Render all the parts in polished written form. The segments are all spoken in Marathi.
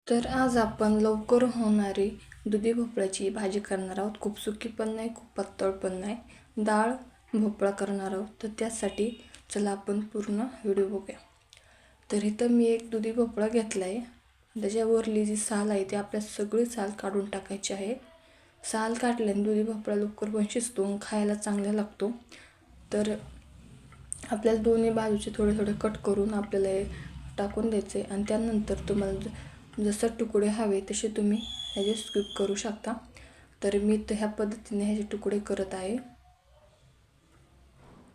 तर आज आपण लवकर होणारी दुधी भोपळ्याची भाजी करणार आहोत. खूप सुकी पण नाही, खूप पातळ पण नाही. डाळ भोपळा करणार आहोत. तर त्यासाठी चला आपण पूर्ण व्हिडिओ बघूया. तर इथं मी एक दुधी भोपळा घेतला आहे. त्याच्यावरली जी साल आहे ती आपल्या सगळी साल काढून टाकायची आहे. साल काढल्याने दुधी भोपळा लवकर पण शिजतो, खायला चांगला लागतो. तर आपल्याला दोन्ही बाजूचे थोडे थोडे कट करून आपल्याला हे टाकून द्यायचे आणि त्यानंतर तुम्हाला जसं तुकडे हवे तसे तुम्ही ह्याचे स्किप करू शकता. तर मी तर ह्या पद्धतीने ह्याचे तुकडे करत आहे.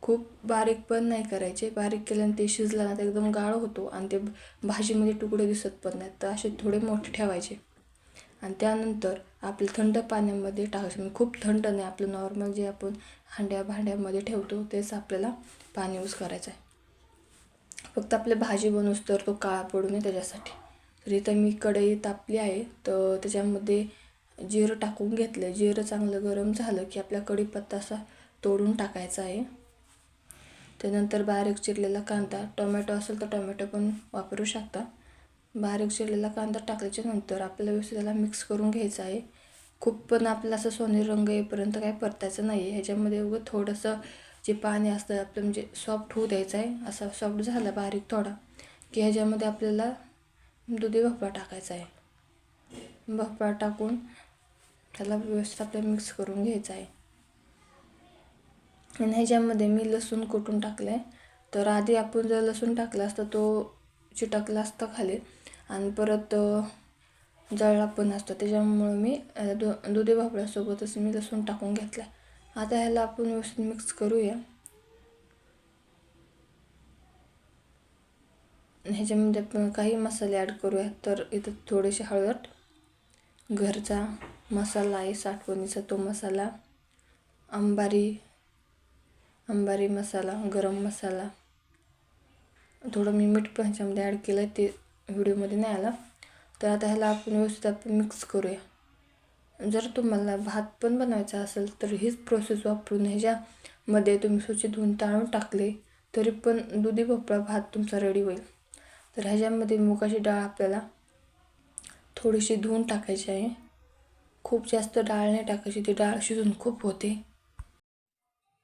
खूप बारीक पण नाही करायचे. बारीक केल्याने ते शिजला ना तर एकदम गाळ होतो आणि ते भाजीमध्ये तुकडे दिसत पण नाहीत. तर असे थोडे मोठे ठेवायचे आणि त्यानंतर आपले थंड पाण्यामध्ये टाकायचे. म्हणजे खूप थंड नाही, आपलं नॉर्मल जे आपण भांड्यामध्ये ठेवतो तेच आपल्याला पाणी यूज करायचं आहे. फक्त आपली भाजी बनवूस तर तो काळा पडू नये त्याच्यासाठी. तर इथं मी कढई तापली आहे, तर त्याच्यामध्ये जिरं टाकून घेतलं. जिरं चांगलं गरम झालं की आपला कढीपत्ता असा तोडून टाकायचा आहे. त्यानंतर बारीक चिरलेला कांदा, टोमॅटो असेल तर टोमॅटो पण वापरू शकता. बारीक चिरलेला कांदा टाकल्याच्या नंतर आपल्याला व्यवस्थित त्याला मिक्स करून घ्यायचं आहे. खूप पण आपल्याला असं सोनेरी रंग येईपर्यंत काय परतायचं नाही आहे. ह्याच्यामध्ये उगं थोडंसं जे पाणी असतं आपलं म्हणजे सॉफ्ट होऊ द्यायचं आहे. असा सॉफ्ट झाला बारीक थोडा की ह्याच्यामध्ये आपल्याला दुधी भोपळा टाकायचा आहे. भोपळा टाकून त्याला व्यवस्थित आपल्याला मिक्स करून घ्यायचं आहे. आणि ह्याच्यामध्ये मी लसूण कुटून टाकलं आहे. तर आधी आपण जर लसूण टाकला असता तो चिटकला असता खाली आणि परत जळला पण असतो. त्याच्यामुळं मी दुधी भोपळ्यासोबतच मी लसूण टाकून घेतला. आता ह्याला आपण व्यवस्थित मिक्स करूया. ह्याच्यामध्ये आपण काही मसाले ॲड करूया. तर इथं थोडेसे हळद, घरचा मसाला आहे साठवणीचा तो मसाला, अंबारी मसाला, गरम मसाला, थोडं मी मीठ पण ह्याच्यामध्ये ॲड केलं आहे, ते व्हिडिओमध्ये नाही आला. तर आता ह्याला आपण व्यवस्थित मिक्स करूया. जर तुम्हाला भात पण बनवायचा असेल तर हीच प्रोसेस वापरून ह्याच्यामध्ये तुम्ही स्वच्छ धुवून ताळून टाकले तरी पण दुधी भोपळा भात तुमचा रेडी होईल. तर ह्याच्यामध्ये मुगाची डाळ आपल्याला थोडीशी धुवून टाकायची आहे. खूप जास्त डाळ नाही टाकायची, ती डाळ शिजून खूप होते.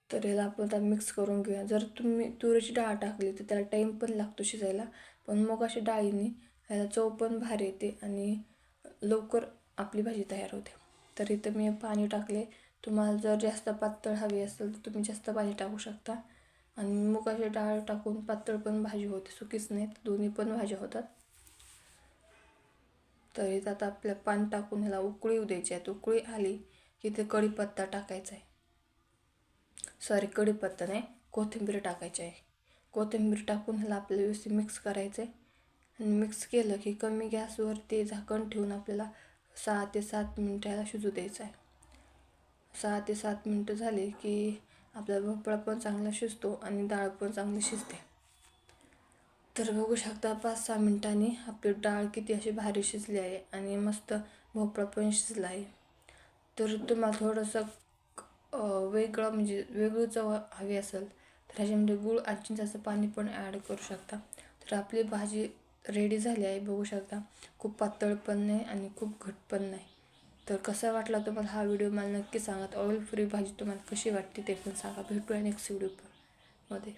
तर याला आपण आता मिक्स करून घेऊया. जर तुम्ही तुरीची डाळ टाकली तर त्याला टाईम पण लागतो शिजायला, पण मुगाच्या डाळीने ह्याला चव पण भारी येते आणि लवकर आपली भाजी तयार होते. तर इथं मी पाणी टाकले. तुम्हाला जर जास्त पातळ हवी असेल तर तुम्ही जास्त पाणी टाकू शकता. आणि मुगाची डाळ टाकून पातळ पण भाजी होते, सुकीच नाही, दोन्ही पण भाज्या होतात. तर इथं आता आपल्या पाणी टाकून ह्याला उकळी येऊ द्यायची आहे. उकळी आली की ते कढीपत्ता टाकायचा आहे. कढीपत्ता नाही, कोथिंबीर टाकायची आहे. कोथिंबीर टाकून ह्याला आपल्याला व्यवस्थित मिक्स करायचं आहे. आणि मिक्स केलं की कमी गॅसवर ते झाकण ठेवून आपल्याला 6 ते 7 मिनटं ह्याला शिजू द्यायचं आहे. 6 ते 7 मिनटं झाले की आपला भोपळा पण चांगला शिजतो आणि डाळ पण चांगली शिजते. तर बघू शकता 5-6 मिनटांनी आपली डाळ किती अशी भारी शिजली आहे आणि मस्त भोपळा पण शिजला आहे. तर तुम्हाला थोडंसं वेगळं म्हणजे वेगळी चव हवी असेल तर ह्याच्यामध्ये गूळ आणि चिंचाचं पाणी पण ॲड करू शकता. तर आपली भाजी रेडी झाली आहे, बघू शकता. खूप पातळ पण नाही आणि खूप घट्ट पण नाही. तर कसा वाटला तुम्हाला हा व्हिडिओ मला नक्की सांगा. ऑइल फ्री भाजी तुम्हाला कशी वाटते ते पण सांगा. भेटूया नेक्स्ट व्हिडिओ मध्ये.